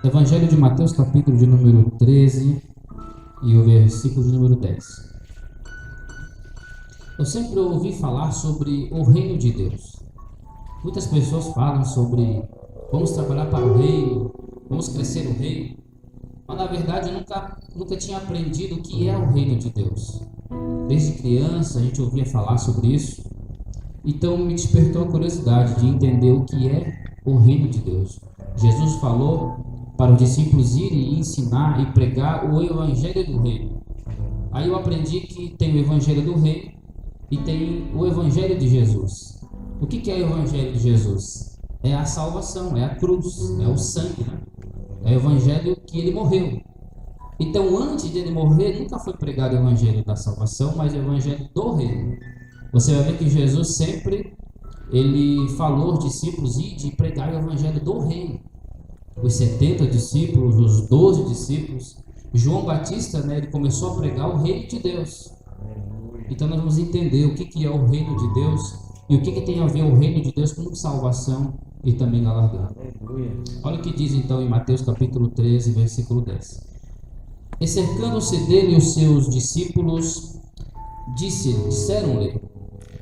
Evangelho de Mateus, capítulo de número 13 e o versículo de número 10. Eu sempre ouvi falar sobre o reino de Deus. Muitas pessoas falam sobre vamos trabalhar para o reino, vamos crescer no reino, mas na verdade eu nunca tinha aprendido o que é o reino de Deus. Desde criança a gente ouvia falar sobre isso, então me despertou a curiosidade de entender o que é o reino de Deus. Jesus falou para os discípulos irem e ensinar e pregar o evangelho do reino. Aí eu aprendi que tem o evangelho do reino e tem o evangelho de Jesus. O que é o evangelho de Jesus? É a salvação, é a cruz, é o sangue, né? É o evangelho que ele morreu. Então, antes de ele morrer, nunca foi pregado o evangelho da salvação, mas o evangelho do reino. Você vai ver que Jesus sempre ele falou aos discípulos de pregar o evangelho do reino. Os 70 discípulos, os 12 discípulos, João Batista, né, ele começou a pregar o reino de Deus. Então nós vamos entender o que é o reino de Deus e o que tem a ver o reino de Deus com salvação e também galardão. Olha o que diz então em Mateus capítulo 13, versículo 10. E cercando-se dele os seus discípulos, disseram-lhe: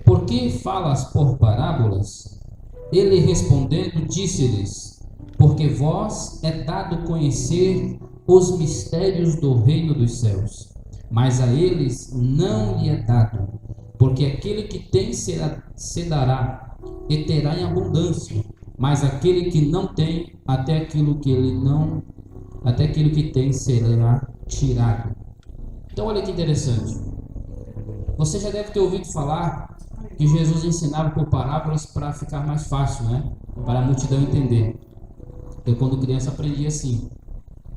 por que falas por parábolas? Ele respondendo disse-lhes: porque vós é dado conhecer os mistérios do reino dos céus, mas a eles não lhe é dado, porque aquele que tem se dará e terá em abundância, mas aquele que não tem, até aquilo que tem será tirado. Então olha que interessante. Você já deve ter ouvido falar que Jesus ensinava por parábolas para ficar mais fácil, né? Para a multidão entender. Eu quando criança aprendi assim,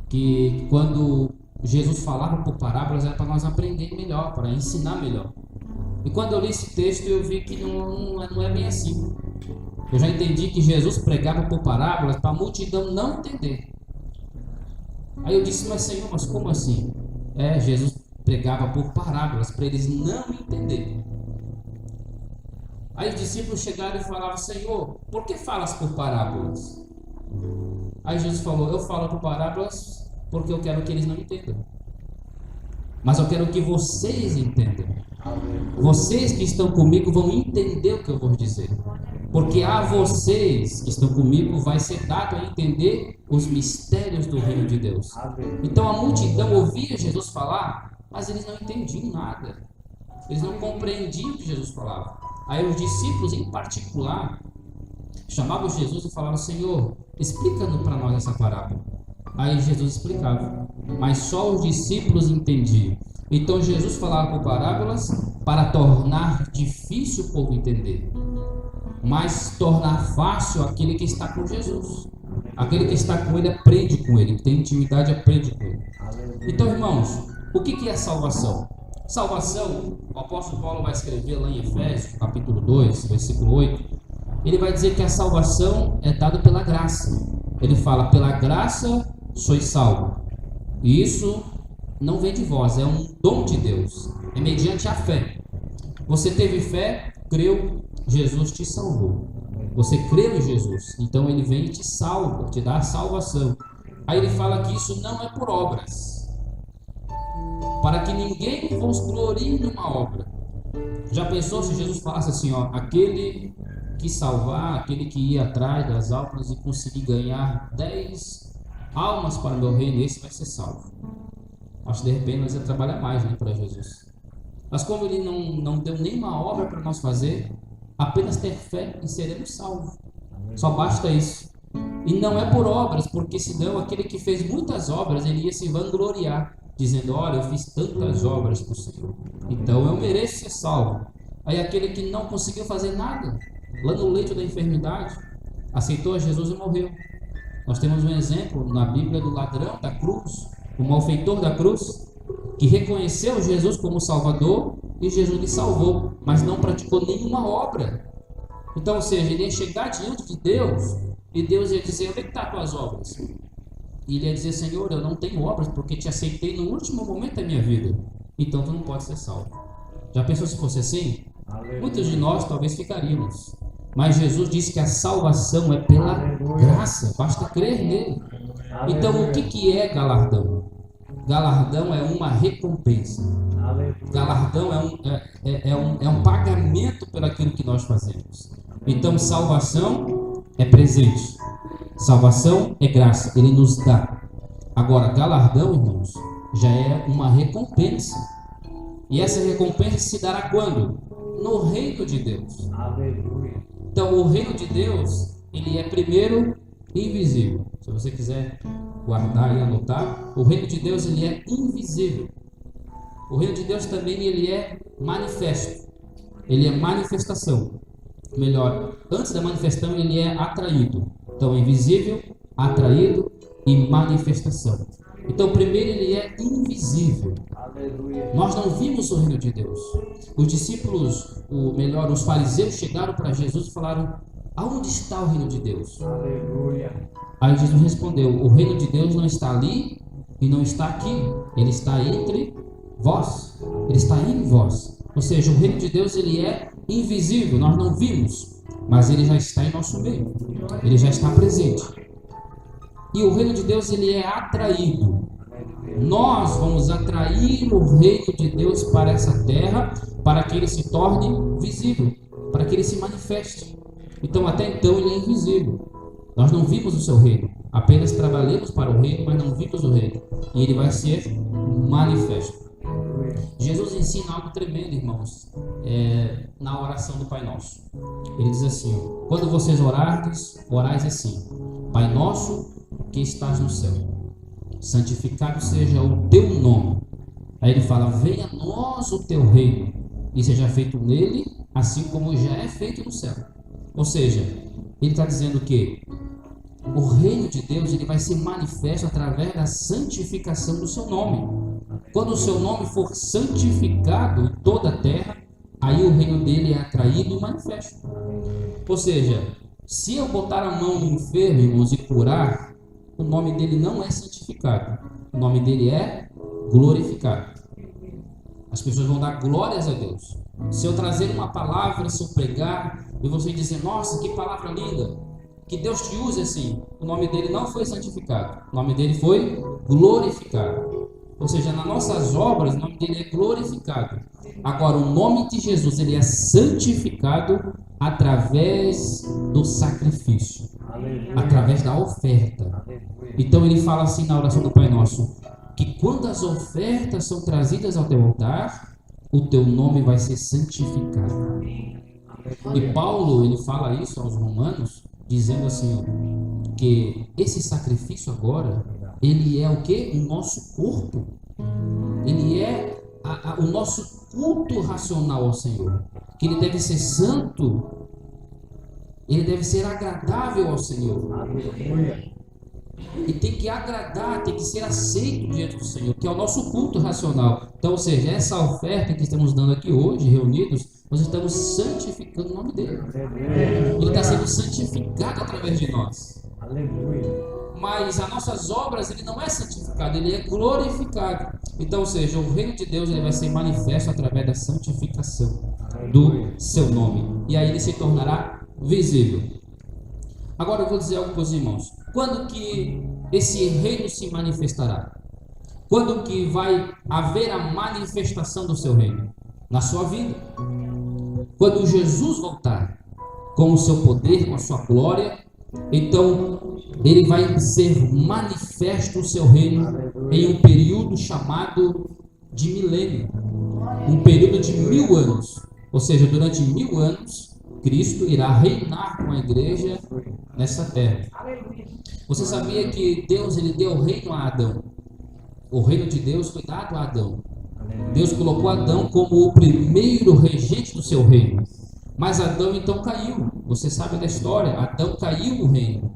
que quando Jesus falava por parábolas era para nós aprender melhor, para ensinar melhor. E quando eu li esse texto eu vi que não é bem assim. Eu já entendi que Jesus pregava por parábolas para a multidão não entender. Aí eu disse, mas Senhor, mas como assim? Jesus pregava por parábolas para eles não entenderem. Aí os discípulos chegaram e falavam, Senhor, por que falas por parábolas? Aí Jesus falou, eu falo por parábolas porque eu quero que eles não entendam. Mas eu quero que vocês entendam. Vocês que estão comigo vão entender o que eu vou dizer. Porque a vocês que estão comigo vai ser dado a entender os mistérios do reino de Deus. Então a multidão ouvia Jesus falar, mas eles não entendiam nada. Eles não compreendiam o que Jesus falava. Aí os discípulos em particular chamavam Jesus e falavam, Senhor, explica-nos para nós essa parábola. Aí Jesus explicava, mas só os discípulos entendiam. Então Jesus falava por parábolas para tornar difícil o povo entender, mas tornar fácil aquele que está com Jesus. Aquele que está com ele aprende com ele, que tem intimidade aprende com ele. Então, irmãos, o que é salvação? Salvação, o apóstolo Paulo vai escrever lá em Efésios, capítulo 2, versículo 8. Ele vai dizer que a salvação é dada pela graça. Ele fala, pela graça sois salvos. E isso não vem de vós, é um dom de Deus. É mediante a fé. Você teve fé, creu, Jesus te salvou. Você creu em Jesus, então ele vem e te salva, te dá a salvação. Aí ele fala que isso não é por obras, para que ninguém vos glorie numa obra. Já pensou se Jesus falasse assim, aquele que salvar, aquele que ir atrás das almas e conseguir ganhar 10 almas para o meu reino, esse vai ser salvo. Acho que de repente nós ia trabalhar mais, né, para Jesus. Mas como ele não deu nenhuma obra para nós fazer, apenas ter fé e seremos salvos. Só basta isso. E não é por obras, porque senão aquele que fez muitas obras, ele ia se vangloriar, dizendo, olha, eu fiz tantas obras para o Senhor, então eu mereço ser salvo. Aí aquele que não conseguiu fazer nada, lá no leito da enfermidade, aceitou a Jesus e morreu. Nós temos um exemplo na Bíblia do ladrão da cruz, o malfeitor da cruz, que reconheceu Jesus como Salvador e Jesus lhe salvou, mas não praticou nenhuma obra. Então, ou seja, ele ia chegar diante de Deus e Deus ia dizer, onde é que estão as tuas obras? E ele ia dizer, Senhor, eu não tenho obras porque te aceitei no último momento da minha vida, então tu não pode ser salvo. Já pensou se fosse assim? Muitos de nós talvez ficaríamos. Mas Jesus disse que a salvação é pela graça, basta crer nele. Então, o que é galardão? Galardão é uma recompensa. Galardão é um pagamento pelo aquilo que nós fazemos. Então, salvação é presente. Salvação é graça, Ele nos dá. Agora, galardão, irmãos, já é uma recompensa. E essa recompensa se dará quando? No reino de Deus. Então, o reino de Deus, ele é primeiro invisível. Se você quiser guardar e anotar, o reino de Deus, ele é invisível. O reino de Deus também, ele é manifesto. Ele é manifestação. Melhor, antes da manifestação, ele é atraído. Então, invisível, atraído e manifestação. Então, primeiro ele é invisível. Nós não vimos o reino de Deus. Os discípulos, os fariseus chegaram para Jesus e falaram: aonde está o reino de Deus? Aí Jesus respondeu: o reino de Deus não está ali e não está aqui. Ele está entre vós. Ele está em vós. Ou seja, o reino de Deus, ele é invisível. Nós não vimos, mas ele já está em nosso meio. Ele já está presente. E o reino de Deus, ele é atraído. Nós vamos atrair o reino de Deus para essa terra, para que ele se torne visível, para que ele se manifeste. Então, até então, ele é invisível. Nós não vimos o seu reino, apenas trabalhamos para o reino, mas não vimos o reino. E ele vai ser manifesto. Jesus ensina algo tremendo, irmãos, na oração do Pai Nosso. Ele diz assim: quando vocês orardes, orais assim: Pai Nosso que estás no céu, santificado seja o teu nome. Aí ele fala: venha a nós o teu reino, e seja feito nele, assim como já é feito no céu. Ou seja, ele está dizendo que o reino de Deus, ele vai ser manifesto através da santificação do seu nome. Quando o seu nome for santificado em toda a terra, aí o reino dele é atraído e manifesto. Ou seja, se eu botar a mão no enfermo, irmãos, e curar, o nome dele não é santificado, o nome dele é glorificado. As pessoas vão dar glórias a Deus. Se eu trazer uma palavra, se eu pregar, e você dizer: nossa, que palavra linda, que Deus te use assim, o nome dele não foi santificado, o nome dele foi glorificado. Ou seja, nas nossas obras, o nome dele é glorificado. Agora, o nome de Jesus, ele é santificado através do sacrifício, através da oferta. Então ele fala assim na oração do Pai Nosso, que quando as ofertas são trazidas ao teu altar, o teu nome vai ser santificado. E Paulo, ele fala isso aos Romanos, dizendo assim, que esse sacrifício agora, ele é o que? O nosso corpo. Ele é o nosso culto racional ao Senhor. Que ele deve ser santo, ele deve ser agradável ao Senhor. E tem que agradar, tem que ser aceito diante do Senhor, que é o nosso culto racional. Então, ou seja, essa oferta que estamos dando aqui hoje, reunidos, nós estamos santificando o nome dele. Ele está sendo santificado através de nós. Mas as nossas obras, ele não é santificado, ele é glorificado. Então, ou seja, o reino de Deus, ele vai ser manifesto através da santificação do seu nome. E aí ele se tornará visível. Agora eu vou dizer algo para os irmãos. Quando que esse reino se manifestará? Quando que vai haver a manifestação do seu reino? Na sua vida. Quando Jesus voltar com o seu poder, com a sua glória, então ele vai ser manifesto o seu reino em um período chamado de milênio. Um período de 1000 anos. Ou seja, durante 1000 anos, Cristo irá reinar com a igreja nessa terra. Você sabia que Deus, ele deu o reino a Adão? O reino de Deus foi dado a Adão. Deus colocou Adão como o primeiro regente do seu reino. Mas Adão então caiu. Você sabe da história. Adão caiu o reino.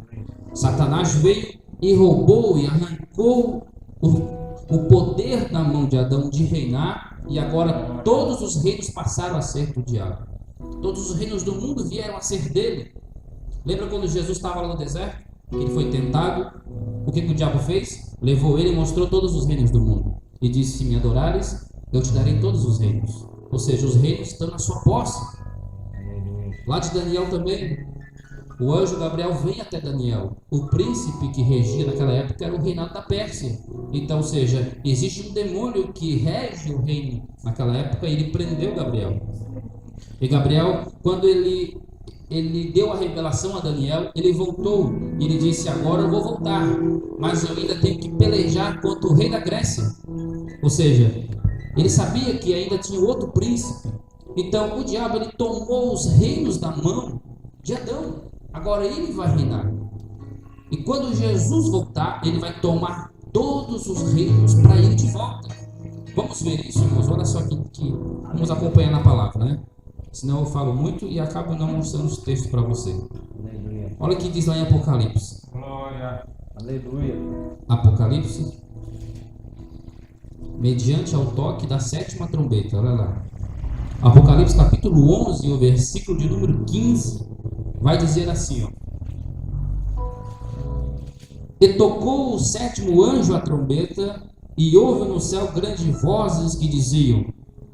Satanás veio e roubou e arrancou o poder da mão de Adão de reinar. E agora todos os reinos passaram a ser do diabo. Todos os reinos do mundo vieram a ser dele. Lembra quando Jesus estava lá no deserto? Que ele foi tentado. O que o diabo fez? Levou ele e mostrou todos os reinos do mundo. E disse: se me adorares, eu te darei todos os reinos. Ou seja, os reinos estão na sua posse. Lá de Daniel também, o anjo Gabriel vem até Daniel. O príncipe que regia naquela época era o reinado da Pérsia. Então, ou seja, existe um demônio que rege o reino naquela época e ele prendeu Gabriel. E Gabriel, quando ele deu a revelação a Daniel, ele voltou e ele disse: agora eu vou voltar, mas eu ainda tenho que pelejar contra o rei da Grécia. Ou seja, ele sabia que ainda tinha outro príncipe. Então o diabo ele tomou os reinos da mão de Adão. Agora ele vai reinar. E quando Jesus voltar, ele vai tomar todos os reinos para ele de volta. Vamos ver isso, irmãos. Olha só que vamos acompanhar na palavra, né? Senão eu falo muito e acabo não mostrando os textos para você. Aleluia. Olha o que diz lá em Apocalipse. Glória. Aleluia. Apocalipse. Mediante ao toque da 7ª trombeta. Olha lá. Apocalipse capítulo 11, o versículo de número 15. Vai dizer assim, ó. E tocou o 7º anjo a trombeta, e houve no céu grandes vozes que diziam: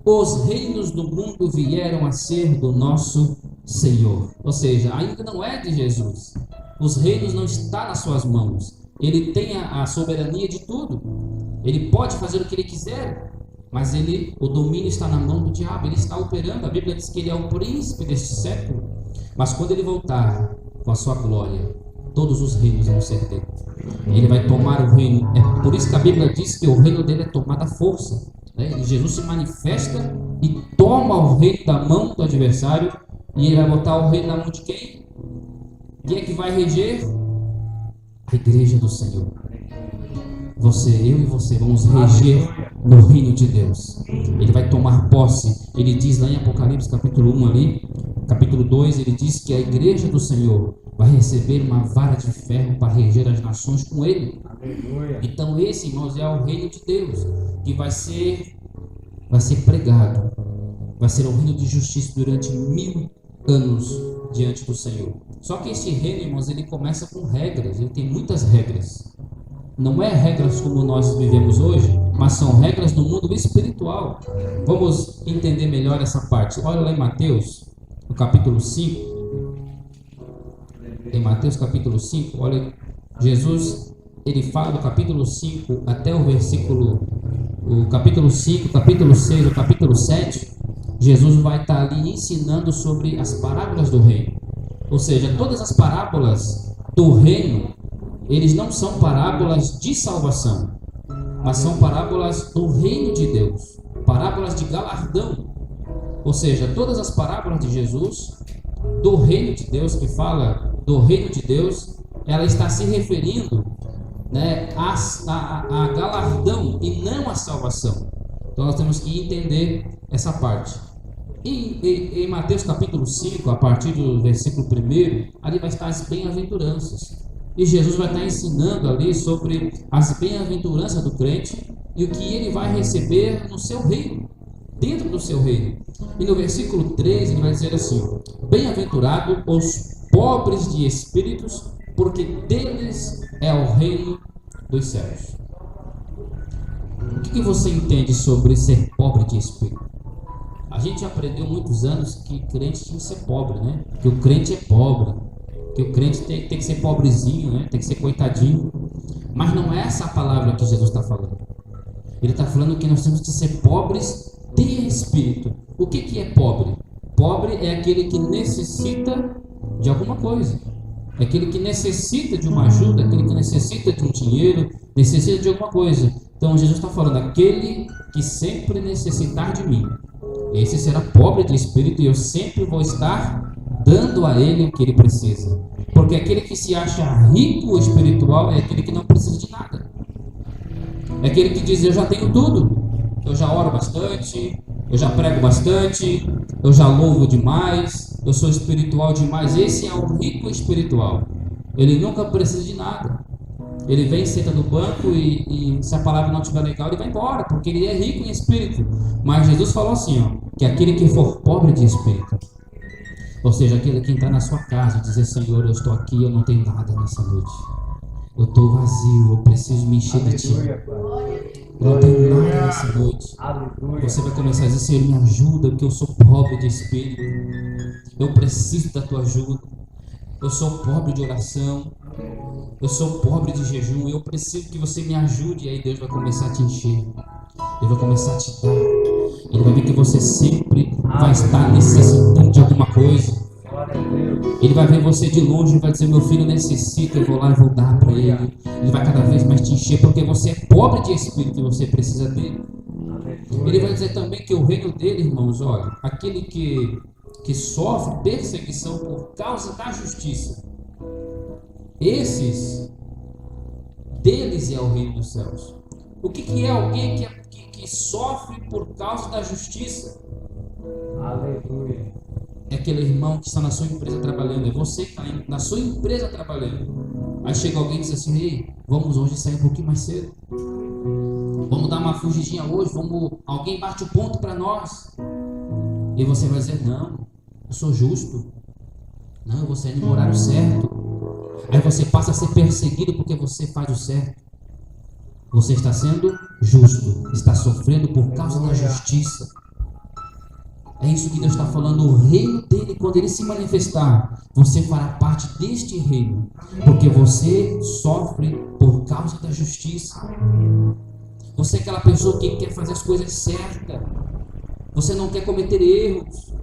os reinos do mundo vieram a ser do nosso Senhor. Ou seja, ainda não é de Jesus. Os reinos não estão nas suas mãos. Ele tem a soberania de tudo. Ele pode fazer o que ele quiser, mas o domínio está na mão do diabo. Ele está operando. A Bíblia diz que ele é o príncipe deste século. Mas quando ele voltar com a sua glória, todos os reinos vão ser dele. Ele vai tomar o reino. É por isso que a Bíblia diz que o reino dele é tomado à força. E Jesus se manifesta e toma o reino da mão do adversário. E ele vai botar o reino na mão de quem? Quem é que vai reger? A igreja do Senhor. Eu e você vamos reger no reino de Deus. Ele vai tomar posse. Ele diz lá em Apocalipse capítulo 1 ali, capítulo 2, ele diz que a igreja do Senhor vai receber uma vara de ferro para reger as nações com ele. Aleluia. Então esse, irmãos, é o reino de Deus, que vai ser pregado. Vai ser um reino de justiça durante 1000 anos diante do Senhor. Só que esse reino, irmãos, ele começa com regras. Ele tem muitas regras. Não é regras como nós vivemos hoje, mas são regras do mundo espiritual. Vamos entender melhor essa parte. Olha lá em Mateus, no capítulo 5. Em Mateus capítulo 5, olha, Jesus, ele fala do capítulo 5 até o capítulo 5, capítulo 6, o capítulo 7, Jesus vai estar ali ensinando sobre as parábolas do reino. Ou seja, todas as parábolas do reino, eles não são parábolas de salvação, mas são parábolas do reino de Deus, parábolas de galardão. Ou seja, todas as parábolas de Jesus, do reino de Deus, que fala do reino de Deus, ela está se referindo, né, a galardão e não a salvação. Então nós temos que entender essa parte. Em Mateus capítulo 5, a partir do versículo 1, ali vai estar as bem-aventuranças. E Jesus vai estar ensinando ali sobre as bem-aventuranças do crente e o que ele vai receber no seu reino, dentro do seu reino. E no versículo 3 ele vai dizer assim: bem-aventurado os pobres de espíritos, porque deles é o reino dos céus. O que você entende sobre ser pobre de espírito? A gente aprendeu muitos anos que crente tinha que ser pobre, né? Que o crente é pobre, que o crente tem que ser pobrezinho, né? Tem que ser coitadinho. Mas não é essa a palavra que Jesus está falando. Ele está falando que nós temos que ser pobres de espírito. O que é pobre? Pobre é aquele que necessita de alguma coisa. É aquele que necessita de uma ajuda, aquele que necessita de um dinheiro, necessita de alguma coisa. Então Jesus está falando, aquele que sempre necessitar de mim, esse será pobre de espírito, e eu sempre vou estar dando a ele o que ele precisa. Porque aquele que se acha rico espiritual é aquele que não precisa de nada. É aquele que diz: eu já tenho tudo, eu já oro bastante, eu já prego bastante, eu já louvo demais, eu sou espiritual demais. Esse é o rico espiritual. Ele nunca precisa de nada. Ele vem, senta no banco e se a palavra não estiver legal, ele vai embora, porque ele é rico em espírito. Mas Jesus falou assim, ó, que aquele que for pobre de espírito, ou seja, aquele que entrar na sua casa e dizer: Senhor, eu estou aqui, eu não tenho nada nessa noite, eu estou vazio, eu preciso me encher de Ti, eu não tenho nada nessa noite. Você vai começar a dizer: Senhor, me ajuda, porque eu sou pobre de espírito, eu preciso da Tua ajuda. Eu sou pobre de oração. Eu sou pobre de jejum. Eu preciso que você me ajude. E aí Deus vai começar a te encher. Ele vai começar a te dar. Ele vai ver que você sempre vai estar necessitando de alguma coisa. Ele vai ver você de longe e vai dizer: meu filho necessita, eu vou lá e vou dar para ele. Ele vai cada vez mais te encher, porque você é pobre de espírito e você precisa dele. Ele vai dizer também que o reino dele, irmãos, olha, aquele que sofre perseguição por causa da justiça, esses, deles é o reino dos céus. O que é alguém que sofre por causa da justiça? Aleluia. É aquele irmão que está na sua empresa trabalhando, é você que está na sua empresa trabalhando. Aí chega alguém e diz assim: ei, vamos hoje sair um pouquinho mais cedo. Vamos dar uma fugidinha hoje, alguém bate o ponto para nós. E você vai dizer: não, eu sou justo. Não, eu vou sair no horário certo. Aí você passa a ser perseguido porque você faz o certo. Você está sendo justo, está sofrendo por causa da justiça. É isso que Deus está falando. O reino dele, quando ele se manifestar, você fará parte deste reino, porque você sofre por causa da justiça. Você é aquela pessoa que quer fazer as coisas certas. Você não quer cometer erros.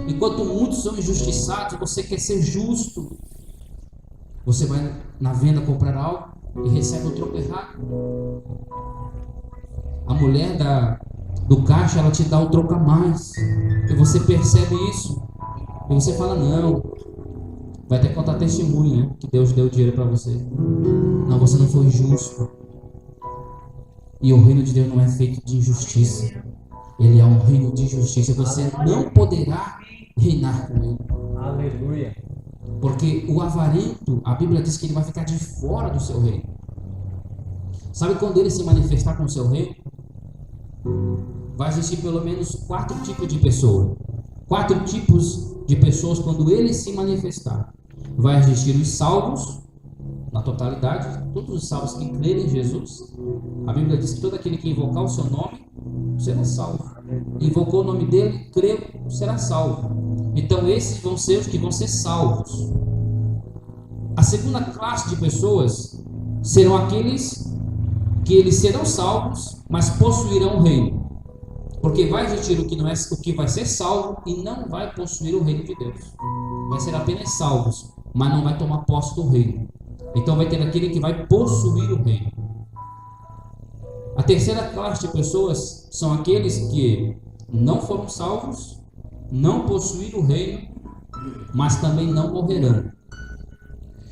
Enquanto muitos são injustiçados, você quer ser justo. Você vai na venda comprar algo e recebe o troco errado. A mulher do caixa, ela te dá um troco a mais. E você percebe isso. E você fala: não. Vai ter que contar testemunho, né? Que Deus deu dinheiro para você. Não, você não foi justo. E o reino de Deus não é feito de injustiça. Ele é um reino de justiça. Você não poderá reinar com ele. Aleluia. Porque o avarento, a Bíblia diz que ele vai ficar de fora do seu reino. Sabe quando ele se manifestar com o seu reino? Vai existir pelo menos 4 tipos de pessoas. 4 tipos de pessoas quando ele se manifestar. Vai existir os salvos, na totalidade, todos os salvos que crerem em Jesus. A Bíblia diz que todo aquele que invocar o seu nome será salvo. Invocou o nome dele, creu, será salvo. Então esses vão ser os que vão ser salvos. A segunda classe de pessoas serão aqueles que eles serão salvos, mas possuirão o reino. Porque vai existir o que vai ser salvo e não vai possuir o reino de Deus. Vai ser apenas salvos, mas não vai tomar posse do reino. Então vai ter aquele que vai possuir o reino. A terceira classe de pessoas são aqueles que não foram salvos, não possuíram o reino, mas também não morrerão.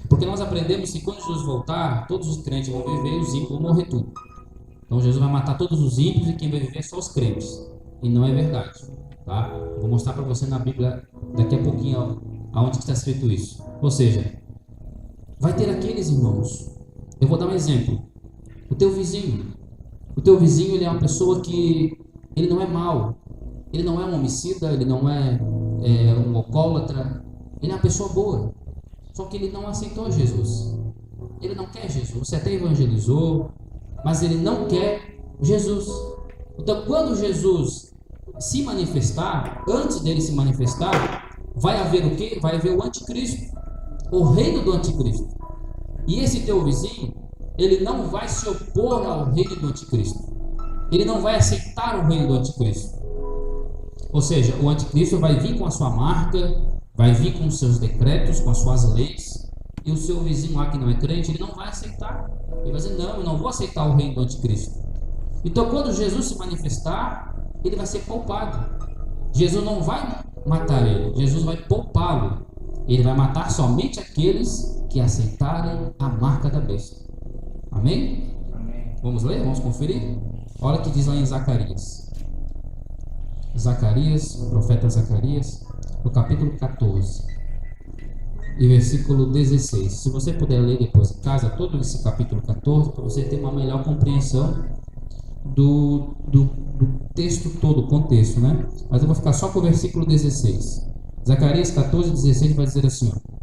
Porque nós aprendemos que quando Jesus voltar, todos os crentes vão viver, os ímpios vão morrer tudo. Então Jesus vai matar todos os ímpios e quem vai viver é só os crentes. E não é verdade. Tá? Vou mostrar para você na Bíblia daqui a pouquinho aonde está escrito isso. Ou seja, vai ter aqueles irmãos. Eu vou dar um exemplo. O teu vizinho. O teu vizinho, ele é uma pessoa que ele não é mau. Ele não é um homicida, ele não é um alcoólatra. Ele é uma pessoa boa. Só que ele não aceitou Jesus. Ele não quer Jesus. Você até evangelizou, mas ele não quer Jesus. Então, quando Jesus se manifestar, antes dele se manifestar, vai haver o quê? Vai haver o anticristo, o reino do anticristo. E esse teu vizinho, ele não vai se opor ao reino do anticristo. Ele não vai aceitar o reino do anticristo. Ou seja, o anticristo vai vir com a sua marca, vai vir com os seus decretos, com as suas leis, e o seu vizinho lá que não é crente, ele não vai aceitar. Ele vai dizer: não, eu não vou aceitar o reino do anticristo. Então, quando Jesus se manifestar, ele vai ser poupado. Jesus não vai matar ele, Jesus vai poupá-lo. Ele vai matar somente aqueles que aceitarem a marca da besta. Amém? Amém. Vamos ler? Vamos conferir? Olha o que diz lá em Zacarias. Zacarias, o profeta Zacarias, no capítulo 14 e versículo 16. Se você puder ler depois em casa todo esse capítulo 14, para você ter uma melhor compreensão do texto todo, o contexto, né? Mas eu vou ficar só com o versículo 16. Zacarias 14, 16 vai dizer assim, ó.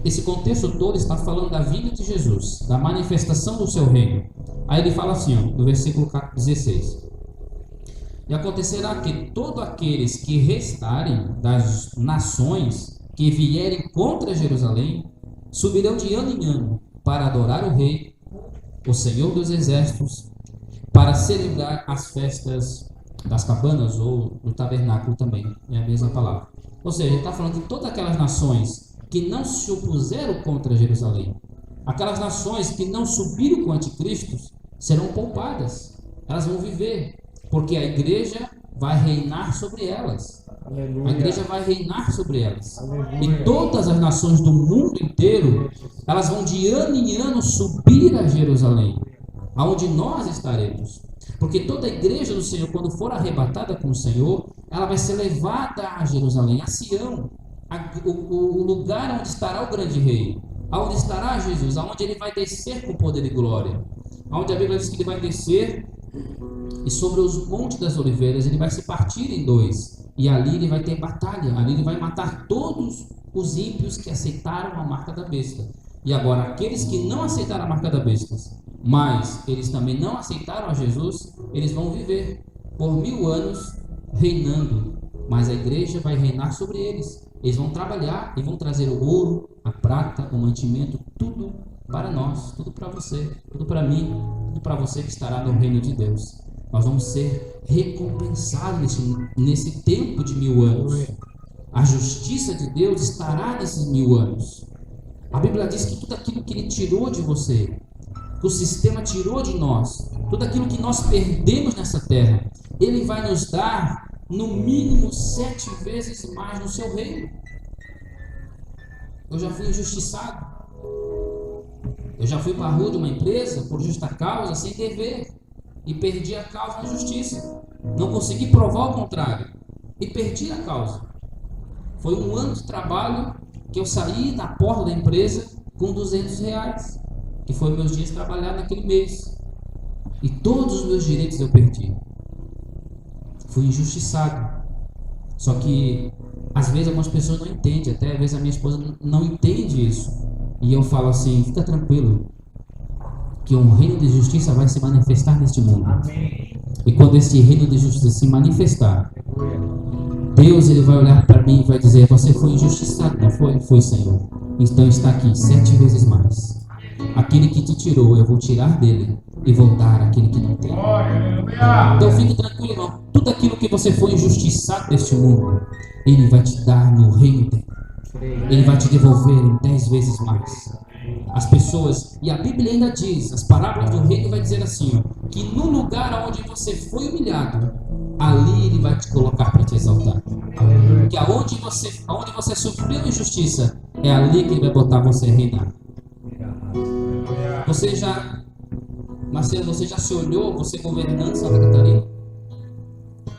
Esse contexto todo está falando da vinda de Jesus, da manifestação do seu reino. Aí ele fala assim, ó, no versículo 16. E acontecerá que todos aqueles que restarem das nações que vierem contra Jerusalém subirão de ano em ano para adorar o Rei, o Senhor dos Exércitos, para celebrar as festas das cabanas ou do tabernáculo também, é a mesma palavra. Ou seja, ele está falando que todas aquelas nações que não se opuseram contra Jerusalém, aquelas nações que não subiram com o anticristo, serão poupadas, elas vão viver, porque a igreja vai reinar sobre elas. Aleluia. A igreja vai reinar sobre elas. Aleluia. E todas as nações do mundo inteiro, elas vão de ano em ano subir a Jerusalém, aonde nós estaremos. Porque toda a igreja do Senhor, quando for arrebatada com o Senhor, ela vai ser levada a Jerusalém, a Sião, o lugar onde estará o grande rei, aonde estará Jesus, aonde ele vai descer com poder e glória, aonde a Bíblia diz que ele vai descer e sobre os montes das oliveiras ele vai se partir em dois, e ali ele vai ter batalha, ali ele vai matar todos os ímpios que aceitaram a marca da besta. E agora aqueles que não aceitaram a marca da besta, mas eles também não aceitaram a Jesus, eles vão viver por 1000 anos reinando, mas a igreja vai reinar sobre eles. Eles vão trabalhar e vão trazer o ouro, a prata, o mantimento, tudo para nós, tudo para você, tudo para mim, tudo para você que estará no reino de Deus. Nós vamos ser recompensados nesse tempo de 1000 anos. A justiça de Deus estará nesses 1000 anos. A Bíblia diz que tudo aquilo que Ele tirou de você, que o sistema tirou de nós, tudo aquilo que nós perdemos nessa terra, Ele vai nos dar no mínimo 7 vezes mais no seu reino. Eu já fui injustiçado. Eu já fui para a rua de uma empresa por justa causa, sem dever, e perdi a causa na justiça. Não consegui provar o contrário e perdi a causa. Foi 1 ano de trabalho que eu saí da porta da empresa com R$200, que foi meus dias trabalhados naquele mês, e todos os meus direitos eu perdi. Fui injustiçado. Só que às vezes algumas pessoas não entendem, até às vezes a minha esposa não entende isso, e eu falo assim: fica tranquilo, que um reino de justiça vai se manifestar neste mundo. Amém. E quando esse reino de justiça se manifestar, Deus ele vai olhar para mim e vai dizer: você foi injustiçado, não foi? Foi, Senhor. Então está aqui 7 vezes mais. Aquele que te tirou, eu vou tirar dele e vou dar àquele que não tem. Então fique tranquilo, irmão. Tudo aquilo que você foi injustiçado neste mundo, Ele vai te dar no reino dele. Ele vai te devolver em 10 vezes mais. As pessoas, e a Bíblia ainda diz, as parábolas do reino vai dizer assim, ó, que no lugar onde você foi humilhado, ali Ele vai te colocar para te exaltar. Que aonde você sofreu injustiça, é ali que Ele vai botar você a reinar. Marcelo, você já se olhou, você governando Santa Catarina?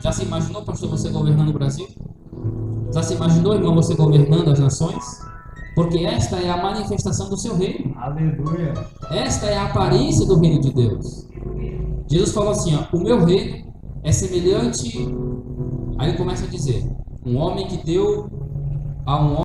Já se imaginou, pastor, você governando o Brasil? Já se imaginou, irmão, você governando as nações? Porque esta é a manifestação do seu reino. Aleluia. Esta é a aparência do reino de Deus. Jesus falou assim, ó, o meu reino é semelhante... Aí ele começa a dizer, um homem que deu a um homem